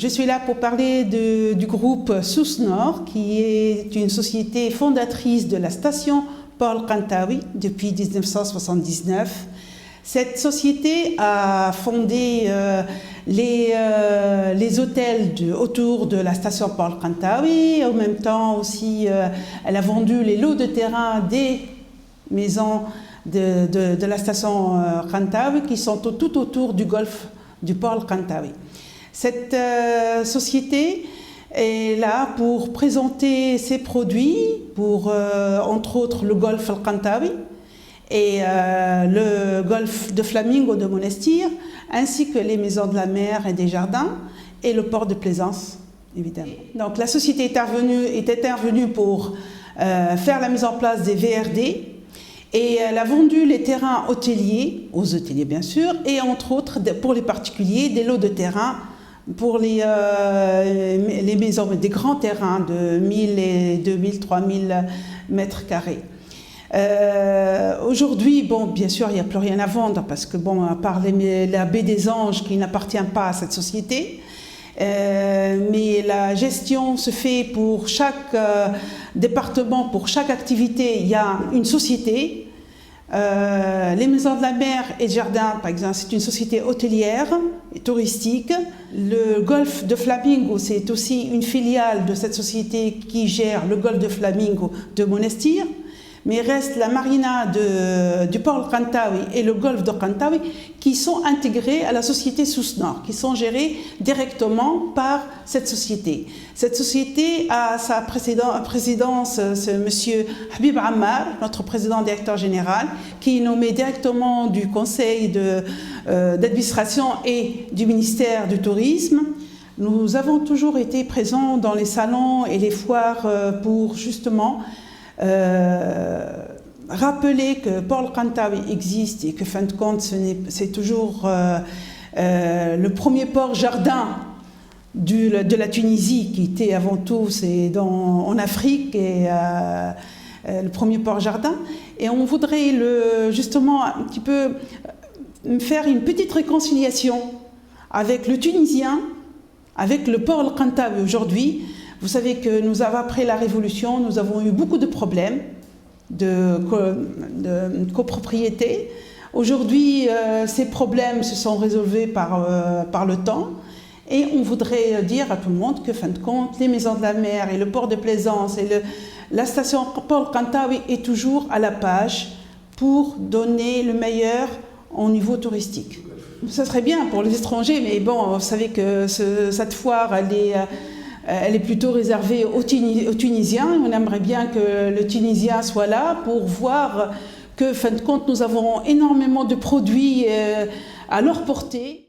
Je suis là pour parler du groupe Sousnor, qui est une société fondatrice de la station Paul Kantaoui depuis 1979. Cette société a fondé les hôtels autour de la station Paul Kantaoui. En même temps aussi, elle a vendu les lots de terrain des maisons de la station Kantaoui qui sont tout autour du golfe du Paul Kantaoui. Cette société est là pour présenter ses produits pour, entre autres, le golfe Al-Kantaoui et le golfe de Flamingo de Monastir, ainsi que les maisons de la mer et des jardins et le port de plaisance, évidemment. Donc la société est intervenue pour faire la mise en place des VRD et elle a vendu les terrains hôteliers, aux hôteliers bien sûr, et entre autres pour les particuliers, des lots de terrain pour les maisons, des grands terrains de 1000 et 2000, 3000 mètres carrés. Aujourd'hui, bon, bien sûr, il n'y a plus rien à vendre parce que, bon, à part la baie des Anges qui n'appartient pas à cette société, mais la gestion se fait pour chaque département, pour chaque activité, il y a une société. Les maisons de la mer et jardins, par exemple, c'est une société hôtelière et touristique. Le golfe de Flamingo, c'est aussi une filiale de cette société qui gère le golfe de Flamingo de Monastir. Mais il reste la marina du port Kantaoui et le golfe de Kantaoui qui sont intégrés à la société Sousnor, qui sont gérés directement par cette société. Cette société a sa présidence, c'est monsieur Habib Ammar, notre président directeur général, qui est nommé directement du conseil d'administration et du ministère du tourisme. Nous avons toujours été présents dans les salons et les foires pour justement rappeler que Paul Kantaoui existe et que, fin de compte, c'est toujours le premier port jardin de la Tunisie, qui était avant tout en Afrique, et le premier port jardin. Et on voudrait justement un petit peu faire une petite réconciliation avec le Tunisien, avec le port Kantaoui aujourd'hui. Vous savez que après la Révolution, nous avons eu beaucoup de problèmes de copropriété. Aujourd'hui, ces problèmes se sont résolvés par le temps. Et on voudrait dire à tout le monde que, fin de compte, les maisons de la mer et le port de plaisance et la station Paul Kantaoui est toujours à la page pour donner le meilleur au niveau touristique. Ça serait bien pour les étrangers, mais bon, vous savez que cette foire, elle est plutôt réservée aux Tunisiens. On aimerait bien que le Tunisien soit là pour voir que, fin de compte, nous avons énormément de produits à leur portée.